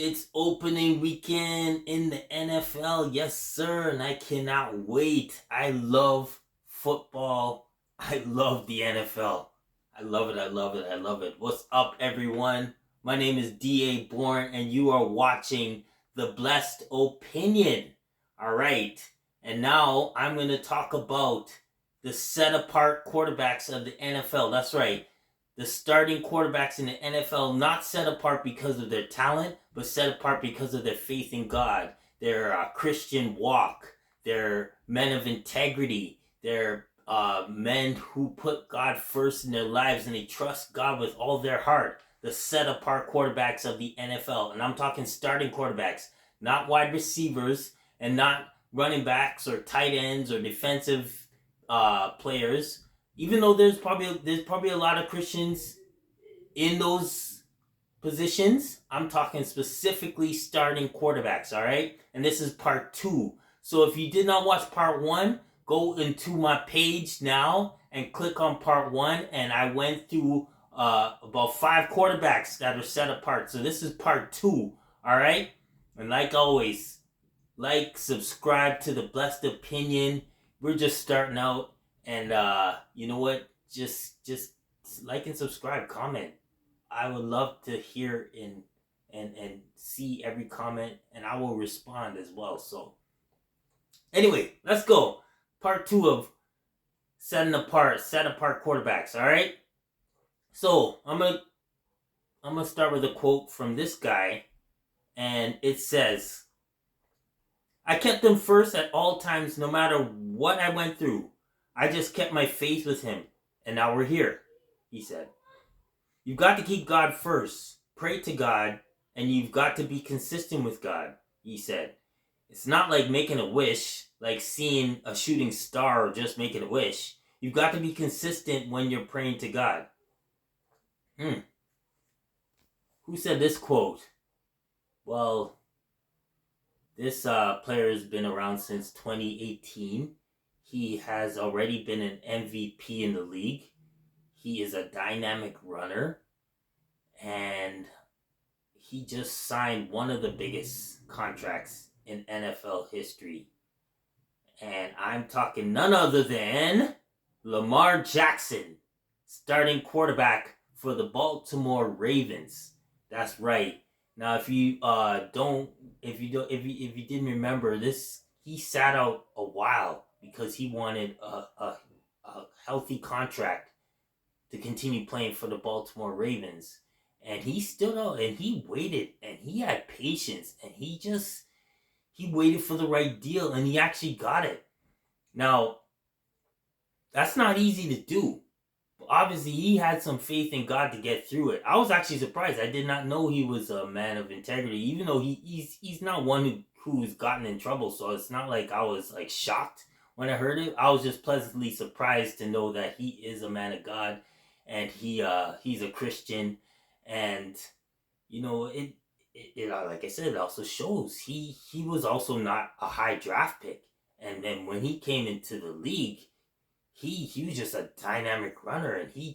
It's opening weekend in the NFL. Yes, sir. And I cannot wait. I love football. I love the NFL. I love it. I love it. I love it. What's up, everyone? My name is D.A. Bourne, and you are watching The Blessed Opinion. All right. And now I'm going to talk about the set apart quarterbacks of the NFL. That's right, the starting quarterbacks in the NFL, not set apart because of their talent, but set apart because of their faith in God, their Christian walk, their men of integrity, their men who put God first in their lives and they trust God with all their heart. The set apart quarterbacks of the NFL. And I'm talking starting quarterbacks, not wide receivers and not running backs or tight ends or defensive players, even though there's probably a lot of Christians in those positions. I'm talking specifically starting quarterbacks, all right? And this is part 2. So if you did not watch part 1, go into my page now and click on part 1, and I went through about 5 quarterbacks that are set apart. So this is part 2, all right? And like always, like, subscribe to the Blessed Opinion. We're just starting out, and you know what? Just like and subscribe, comment. I would love to hear and see every comment, and I will respond as well. So anyway, let's go. Part 2 of set apart quarterbacks. All right. So I'm gonna start with a quote from this guy, and it says, "I kept him first at all times, no matter what I went through. I just kept my faith with him, and now we're here," he said. You've got to keep God first, pray to God, and you've got to be consistent with God, he said. It's not like making a wish, like seeing a shooting star or just making a wish. You've got to be consistent when you're praying to God. Who said this quote? Well, this player has been around since 2018. He has already been an MVP in the league. He is a dynamic runner, and he just signed one of the biggest contracts in NFL history. And I'm talking none other than Lamar Jackson, starting quarterback for the Baltimore Ravens. That's right. Now, if you didn't remember this, he sat out a while because he wanted a healthy contract to continue playing for the Baltimore Ravens. And he stood out and he waited and he had patience and he waited for the right deal and he actually got it. Now, that's not easy to do. But obviously, he had some faith in God to get through it. I was actually surprised. I did not know he was a man of integrity, even though he's not one who's gotten in trouble. So it's not like I was like shocked when I heard it. I was just pleasantly surprised to know that he is a man of God, and he's a Christian, and you know it like I said, it also shows he was also not a high draft pick, and then when he came into the league, he was just a dynamic runner, and he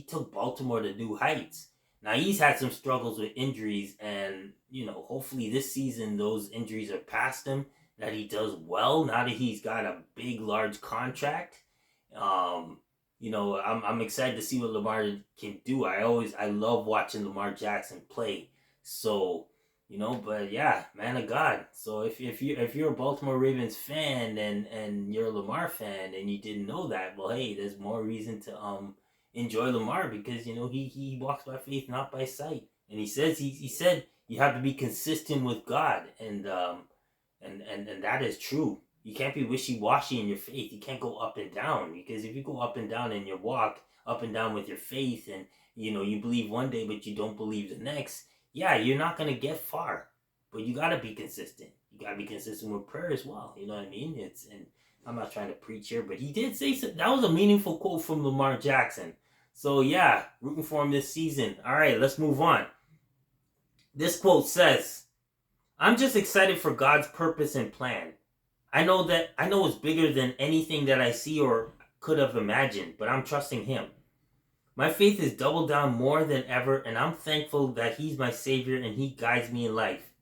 took Baltimore to new heights. Now he's had some struggles with injuries, and hopefully this season those injuries are past him, that he does well now that he's got a big large contract. I'm excited to see what Lamar can do. I love watching Lamar Jackson play. So, but yeah, man of God. So if you're a Baltimore Ravens fan and you're a Lamar fan and you didn't know that, well, hey, there's more reason to enjoy Lamar, because he walks by faith, not by sight. And he said you have to be consistent with God, and that is true. You can't be wishy-washy in your faith. You can't go up and down, because if you go up and down in your walk, up and down with your faith, and you believe one day but you don't believe the next, yeah, you're not going to get far. But you got to be consistent. You got to be consistent with prayer as well. You know what I mean? And I'm not trying to preach here, but he did say so. That was a meaningful quote from Lamar Jackson. So yeah, rooting for him this season. All right, let's move on. This quote says, "I'm just excited for God's purpose and plan. I know it's bigger than anything that I see or could have imagined, but I'm trusting him. My faith is doubled down more than ever, and I'm thankful that He's my Savior and He guides me in life.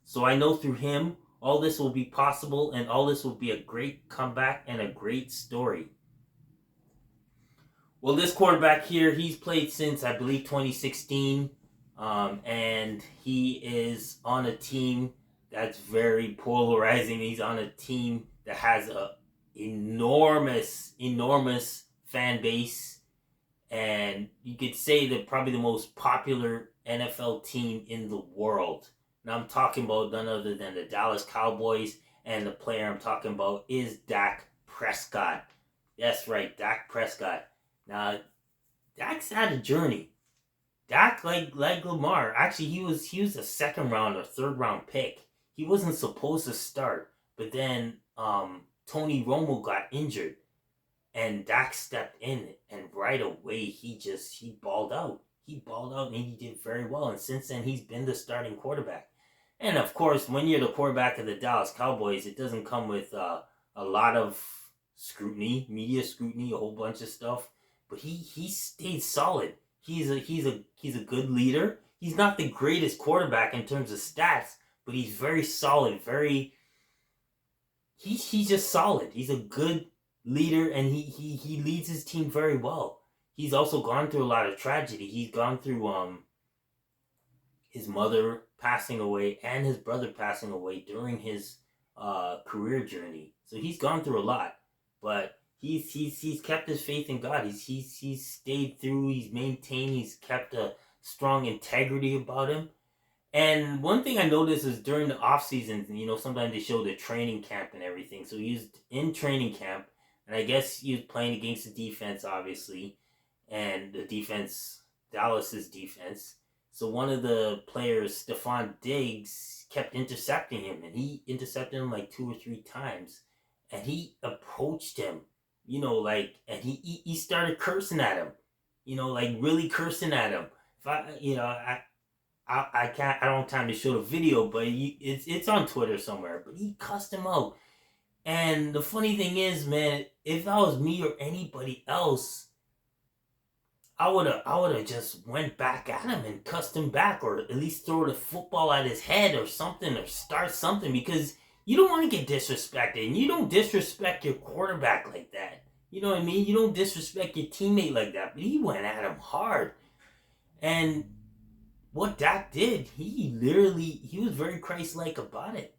So I know through Him, all this will be possible, and all this will be a great comeback and a great story. Well, this quarterback here, he's played since, I believe, 2016, and he is on a team that's very polarizing. He's on a team that has a enormous fan base, and you could say that probably the most popular NFL team in the world. Now I'm talking about none other than the Dallas Cowboys, and the player I'm talking about is Dak Prescott. That's right, Dak Prescott. Now, Dak's had a journey. Dak, like Lamar, actually he was a second round or third round pick. He wasn't supposed to start, but then Tony Romo got injured, and Dak stepped in, and right away he balled out. He balled out, and he did very well. And since then, he's been the starting quarterback. And of course, when you're the quarterback of the Dallas Cowboys, it doesn't come with a lot of scrutiny, media scrutiny, a whole bunch of stuff. But he stayed solid. He's a good leader. He's not the greatest quarterback in terms of stats, but he's very solid. He's just solid. He's a good leader, and he leads his team very well. He's also gone through a lot of tragedy. He's gone through his mother passing away and his brother passing away during his career journey. So he's gone through a lot, but he's kept his faith in God. He's stayed through. He's maintained. He's kept a strong integrity about him. And one thing I noticed is during the off season, sometimes they show the training camp and everything. So he was in training camp, and I guess he was playing against the defense, obviously, and the defense, Dallas's defense. So one of the players, Stephon Diggs, kept intercepting him, and he intercepted him like 2 or 3 times, and he approached him, and he started cursing at him, like really cursing at him. If I can't. I don't have time to show the video, but it's on Twitter somewhere. But he cussed him out, and the funny thing is, man, if that was me or anybody else, I would have just went back at him and cussed him back, or at least throw the football at his head or something, or start something, because you don't want to get disrespected, and you don't disrespect your quarterback like that. You know what I mean? You don't disrespect your teammate like that. But he went at him hard, and what Dak did, he was very Christ-like about it.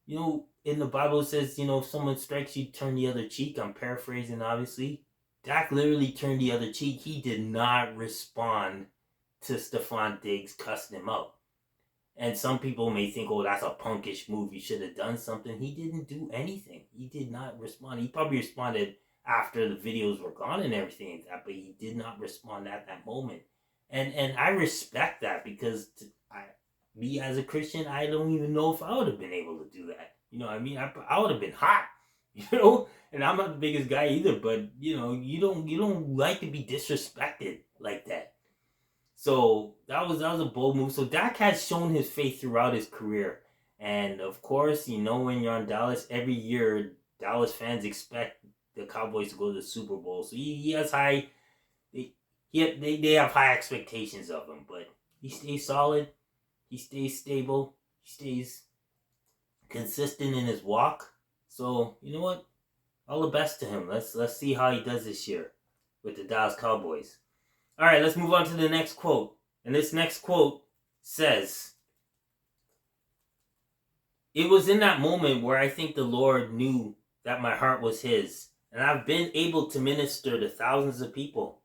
In the Bible it says, if someone strikes you, turn the other cheek. I'm paraphrasing, obviously. Dak literally turned the other cheek. He did not respond to Stephon Diggs cussing him out. And some people may think, oh, that's a punkish move. You should have done something. He didn't do anything. He did not respond. He probably responded after the videos were gone and everything like that, but he did not respond at that moment. And I respect that, because me as a Christian, I don't even know if I would have been able to do that. You know what I mean? I would have been hot, and I'm not the biggest guy either, but you don't like to be disrespected like that. So that was a bold move. So Dak has shown his faith throughout his career. And of course, when you're on Dallas, every year Dallas fans expect the Cowboys to go to the Super Bowl. So he has they have high expectations of him, but he stays solid, he stays stable, he stays consistent in his walk. So you know what? All the best to him. Let's see how he does this year with the Dallas Cowboys. All right, let's move on to the next quote. And this next quote says, "It was in that moment where I think the Lord knew that my heart was His, and I've been able to minister to thousands of people.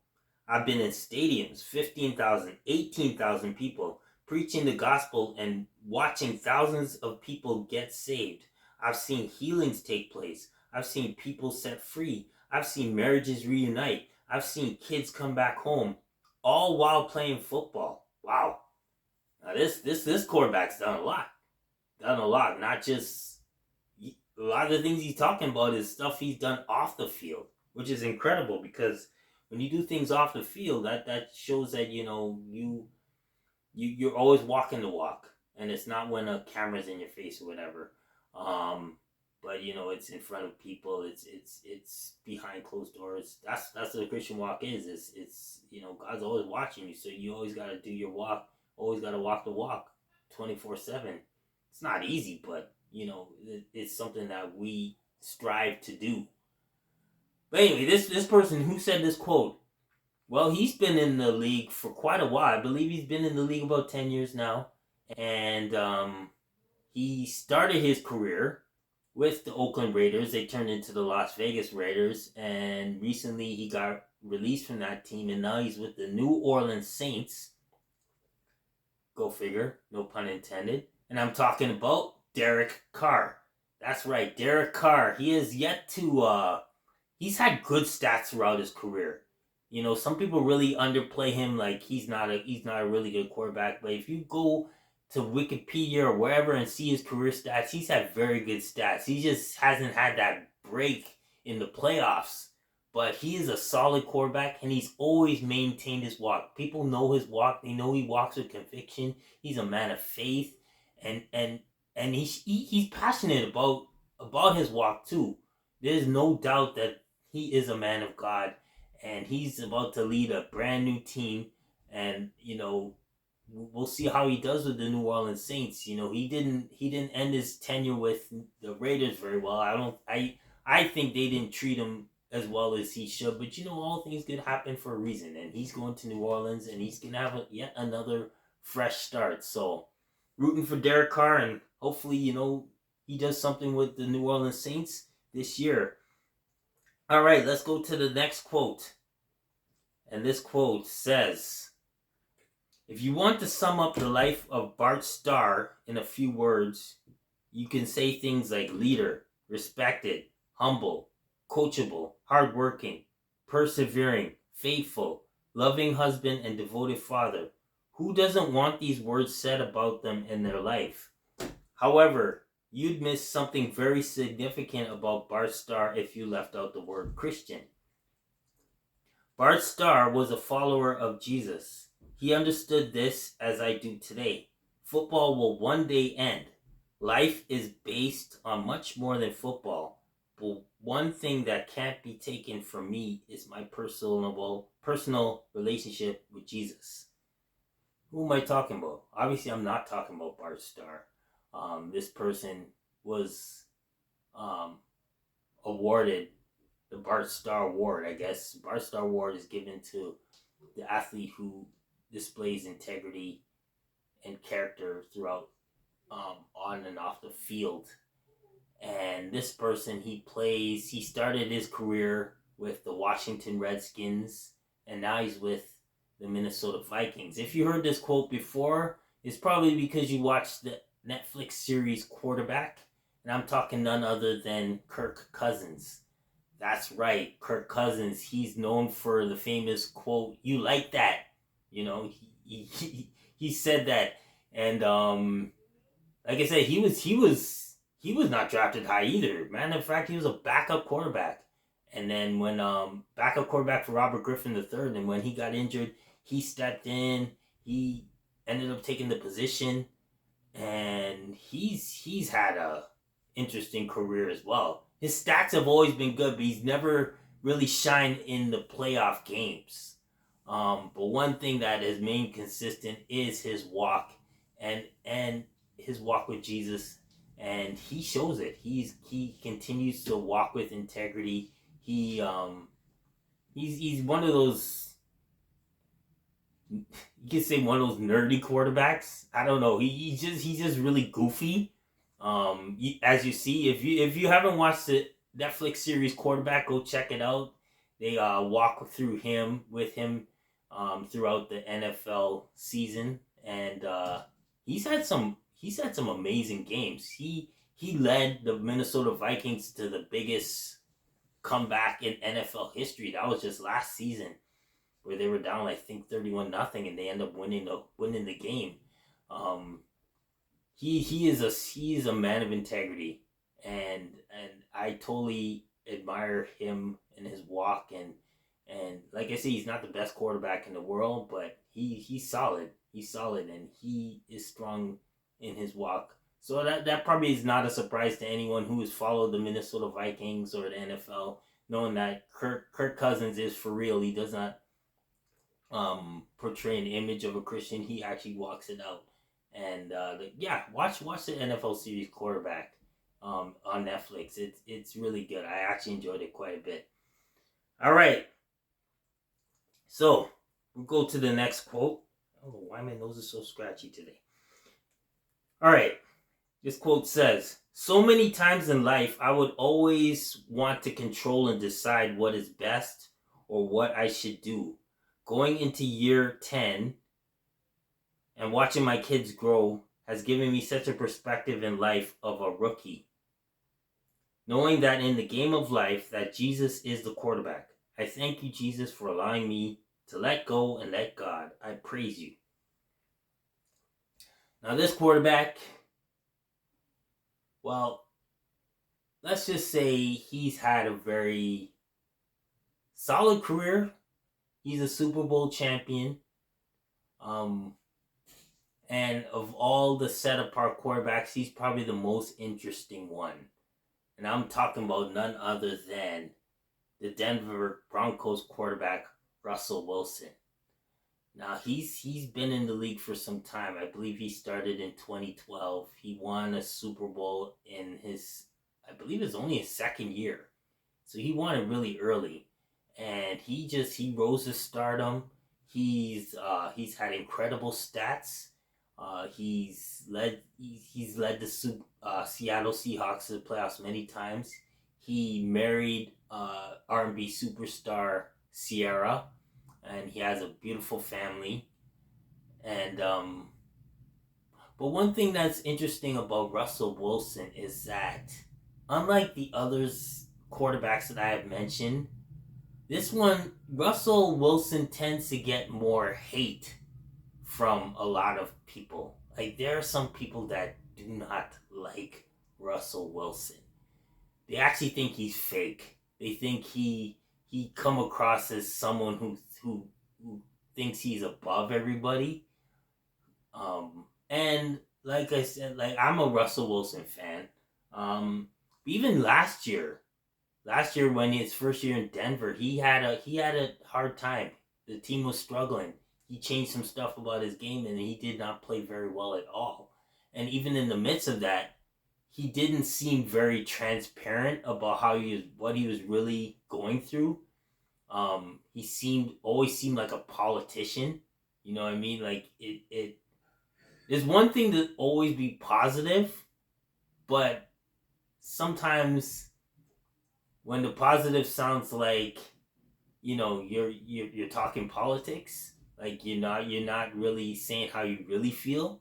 I've been in stadiums, 15,000, 18,000 people, preaching the gospel and watching thousands of people get saved. I've seen healings take place. I've seen people set free. I've seen marriages reunite. I've seen kids come back home, all while playing football." Wow. Now this quarterback's done a lot. Done a lot. Not just a lot of the things he's talking about is stuff he's done off the field, which is incredible, because when you do things off the field, that shows that you're always walking the walk, and it's not when a camera's in your face or whatever. but it's in front of people. It's behind closed doors. That's what a Christian walk is. It's God's always watching you, so you always got to do your walk. Always got to walk the walk, 24/7. It's not easy, but it's something that we strive to do. But anyway, this person who said this quote, well, he's been in the league for quite a while. I believe he's been in the league about 10 years now, and he started his career with the Oakland Raiders. They turned into the Las Vegas Raiders, and recently he got released from that team, and now he's with the New Orleans Saints. Go figure, no pun intended. And I'm talking about Derek Carr. That's right, Derek Carr. He has yet to, he's had good stats throughout his career. Some people really underplay him, like he's not a really good quarterback. But if you go to Wikipedia or wherever and see his career stats, he's had very good stats. He just hasn't had that break in the playoffs. But he is a solid quarterback, and he's always maintained his walk. People know his walk. They know he walks with conviction. He's a man of faith, and he's passionate about his walk too. There's no doubt that he is a man of God, and he's about to lead a brand new team. And we'll see how he does with the New Orleans Saints. He didn't end his tenure with the Raiders very well. I think they didn't treat him as well as he should. But all things good happen for a reason, and he's going to New Orleans, and he's gonna have yet another fresh start. So, rooting for Derek Carr, and hopefully he does something with the New Orleans Saints this year. All right, let's go to the next quote, and this quote says, "If you want to sum up the life of Bart Starr in a few words, you can say things like leader, respected, humble, coachable, hardworking, persevering, faithful, loving husband, and devoted father. Who doesn't want these words said about them in their life? However, you'd miss something very significant about Bart Starr if you left out the word Christian. Bart Starr was a follower of Jesus. He understood this as I do today. Football will one day end. Life is based on much more than football. But one thing that can't be taken from me is my personal relationship with Jesus." Who am I talking about? Obviously, I'm not talking about Bart Starr. This person was awarded the Bart Starr Award, I guess. Bart Starr Award is given to the athlete who displays integrity and character throughout on and off the field. And this person, he started his career with the Washington Redskins, and now he's with the Minnesota Vikings. If you heard this quote before, it's probably because you watched the Netflix series Quarterback, and I'm talking none other than Kirk Cousins. That's right, Kirk Cousins. He's known for the famous quote, "You like that?" He said that, and like I said, he was not drafted high either. Matter of fact, he was a backup quarterback. And then when backup quarterback for Robert Griffin III, and when he got injured, he stepped in. He ended up taking the position, and he's had a interesting career as well. His stats have always been good, but he's never really shined in the playoff games. But one thing that has remained consistent is his walk, and his walk with Jesus, and he shows it. He continues to walk with integrity. He's one of those, you could say, one of those nerdy quarterbacks. I don't know. He's just really goofy. As you see, if you haven't watched the Netflix series Quarterback, go check it out. They walk with him throughout the NFL season, and he's had some amazing games. He led the Minnesota Vikings to the biggest comeback in NFL history. That was just last season, where they were down, I think, 31-0, and they end up winning the game. He is a man of integrity, and I totally admire him and his walk, and like I say, he's not the best quarterback in the world, but he's solid. He's solid, and he is strong in his walk. So that probably is not a surprise to anyone who has followed the Minnesota Vikings or the NFL, knowing that Kirk Cousins is for real. He does not portray an image of a Christian. He actually walks it out. And yeah, watch the NFL series Quarterback on Netflix. It's really good. I actually enjoyed it quite a bit. All right, so we'll go to the next quote. I don't know why my nose is so scratchy today. All right, this quote says, "So many times in life, I would always want to control and decide what is best or what I should do. Going into year 10 and watching my kids grow has given me such a perspective in life of a rookie. Knowing that in the game of life that Jesus is the quarterback. I thank you, Jesus, for allowing me to let go and let God. I praise you." Now this quarterback, well, let's just say he's had a very solid career. He's a Super Bowl champion. Um, and of all the set apart quarterbacks, he's probably the most interesting one. And I'm talking about none other than the Denver Broncos quarterback, Russell Wilson. Now he's been in the league for some time. I believe he started in 2012. He won a Super Bowl in his, I believe it's only his second year. So he won it really early. And he rose to stardom. He's had incredible stats. He's led the Seattle Seahawks to the playoffs many times. He married R&B superstar Sierra, and he has a beautiful family. And but one thing that's interesting about Russell Wilson is that, unlike the others quarterbacks that I have mentioned, this one Russell Wilson tends to get more hate from a lot of people. Like, there are some people that do not like Russell Wilson. They actually think he's fake. They think he come across as someone who thinks he's above everybody. And like I said, like, I'm a Russell Wilson fan. Even last year when his first year in Denver, he had a hard time. The team was struggling. He changed some stuff about his game, and he did not play very well at all. And even in the midst of that, he didn't seem very transparent about what he was really going through. He always seemed like a politician. You know what I mean? Like, it there's one thing to always be positive, but sometimes when the positive sounds like, you're talking politics, like you're not really saying how you really feel.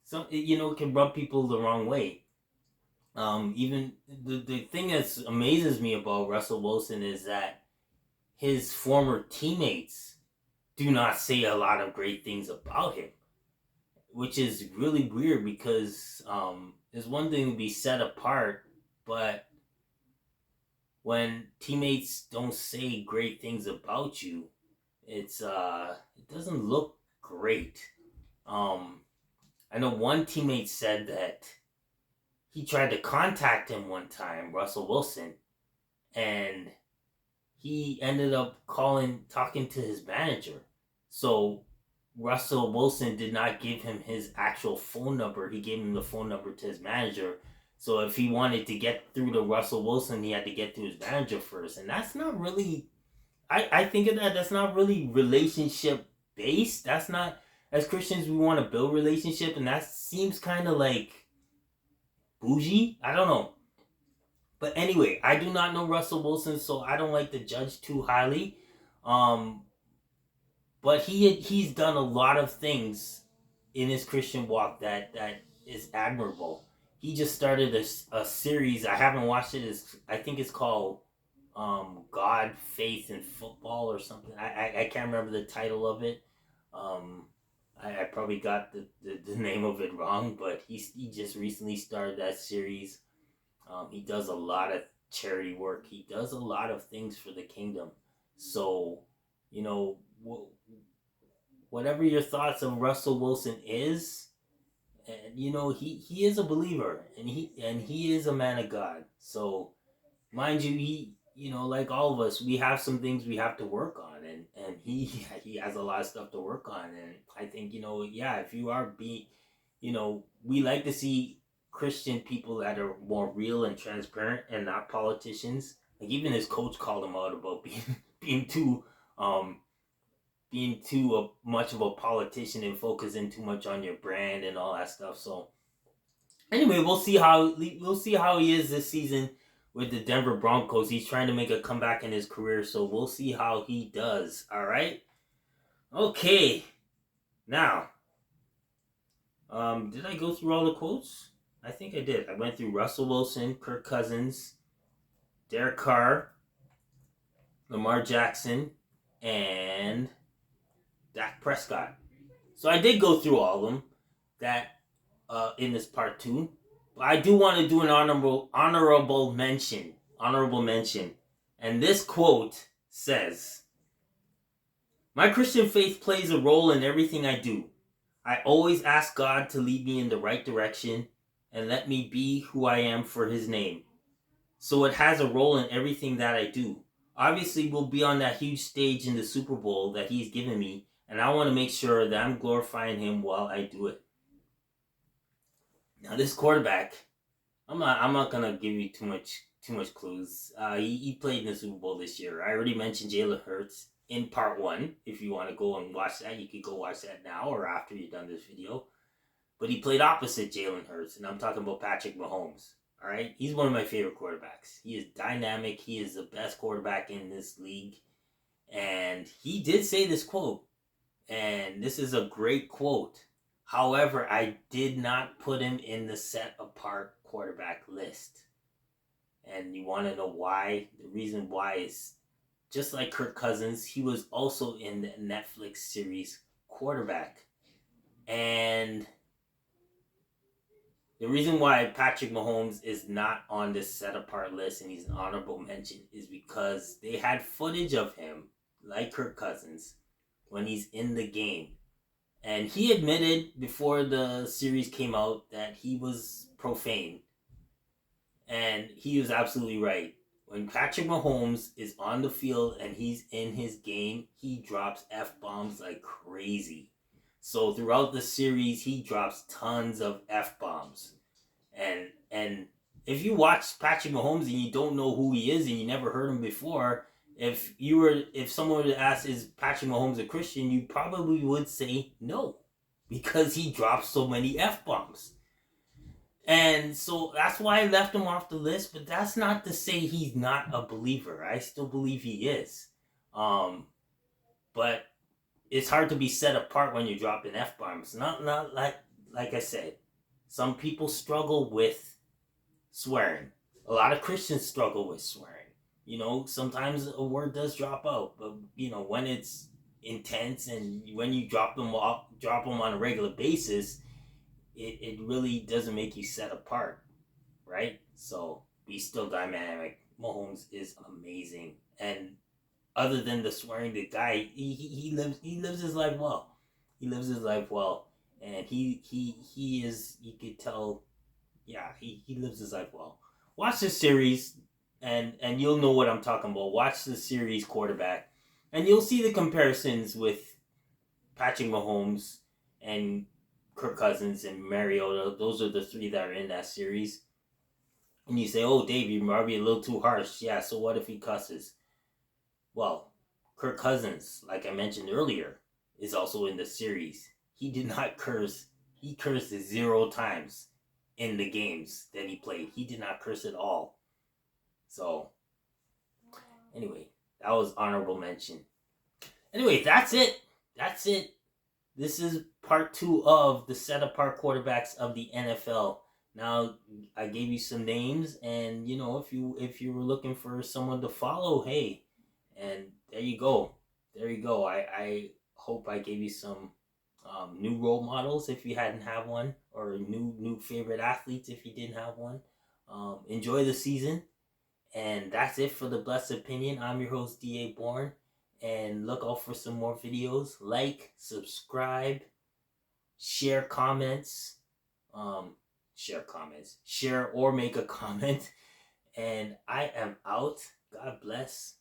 So it can rub people the wrong way. Even the thing that amazes me about Russell Wilson is that his former teammates do not say a lot of great things about him, which is really weird because there's one thing to be set apart, but when teammates don't say great things about you, it doesn't look great. I know one teammate said that he tried to contact him one time, Russell Wilson, and he ended up talking to his manager. So Russell Wilson did not give him his actual phone number. He gave him the phone number to his manager. So if he wanted to get through to Russell Wilson, he had to get through his manager first. And that's not really, I think of that's not really relationship based. That's not, as Christians, we want to build relationship. And that seems kind of like bougie. I don't know. But anyway, I do not know Russell Wilson, so I don't like to judge too highly. Um, but he's done a lot of things in his Christian walk that is admirable. He just started a series. I haven't watched it. I think it's called God, Faith, and Football or something. I can't remember the title of it. Um, I probably got the name of it wrong, but he just recently started that series. He does a lot of charity work. He does a lot of things for the kingdom. So, you know, whatever your thoughts of Russell Wilson is, and he is a believer, and he is a man of God. So mind you, he like all of us, we have some things we have to work on, and he has a lot of stuff to work on. And I think yeah, if you are we like to see Christian people that are more real and transparent and not politicians. Like even his coach called him out about being too um much of a politician and focusing too much on your brand and all that stuff. So anyway, we'll see how he is this season with the Denver Broncos. He's trying to make a comeback in his career, so we'll see how he does. All right. Okay. Now, did I go through all the quotes? I think I did. I went through Russell Wilson, Kirk Cousins, Derek Carr, Lamar Jackson, and Dak Prescott. So I did go through all of them that in this part two. But I do want to do an honorable mention. Honorable mention. And this quote says, "My Christian faith plays a role in everything I do. I always ask God to lead me in the right direction and let me be who I am for his name. So it has a role in everything that I do. Obviously, we'll be on that huge stage in the Super Bowl that he's given me, and I want to make sure that I'm glorifying him while I do it." Now, this quarterback, I'm not gonna give you too much clues. He played in the Super Bowl this year. I already mentioned Jalen Hurts in part one. If you want to go and watch that, you could go watch that now or after you've done this video. But he played opposite Jalen Hurts, and I'm talking about Patrick Mahomes. All right, he's one of my favorite quarterbacks. He is dynamic. He is the best quarterback in this league, and he did say this quote, and this is a great quote. However, I did not put him in the set apart quarterback list. And you want to know why? The reason why is just like Kirk Cousins, he was also in the Netflix series Quarterback. And the reason why Patrick Mahomes is not on this set apart list and he's an honorable mention is because they had footage of him, like Kirk Cousins, when he's in the game. And he admitted before the series came out that he was profane. And he was absolutely right. When Patrick Mahomes is on the field and he's in his game, he drops F-bombs like crazy. So throughout the series, he drops tons of F-bombs. And if you watch Patrick Mahomes and you don't know who he is and you never heard him before, if someone were to ask, is Patrick Mahomes a Christian, you probably would say no, because he drops so many F-bombs. And so that's why I left him off the list, but that's not to say he's not a believer. I still believe he is. But it's hard to be set apart when you're dropping F-bombs. Not like I said, some people struggle with swearing. A lot of Christians struggle with swearing. Sometimes a word does drop out, but when it's intense and when you drop them on a regular basis, it really doesn't make you set apart, right? So be still dynamic. Mahomes is amazing, and other than the swearing, the guy he lives his life well. He lives his life well, and he is, you could tell, yeah, he lives his life well. Watch the series, and you'll know what I'm talking about. Watch the series Quarterback, and you'll see the comparisons with Patrick Mahomes and Kirk Cousins and Mariota. Those are the three that are in that series. And you say, "Oh, Dave, you might be a little too harsh." Yeah, so what if he cusses? Well, Kirk Cousins, like I mentioned earlier, is also in the series. He did not curse. He cursed 0 times in the games that he played. He did not curse at all. So, anyway, that was honorable mention. Anyway, that's it. That's it. This is part 2 of the set apart quarterbacks of the NFL. Now, I gave you some names, and if you were looking for someone to follow, hey, and there you go. There you go. I hope I gave you some new role models if you hadn't have one, or new favorite athletes if you didn't have one. Enjoy the season, and that's it for the Blessed Opinion. I'm your host, D.A. Bourne, and look out for some more videos. Like, subscribe, share, comments, share comments. Share or make a comment. And I am out. God bless.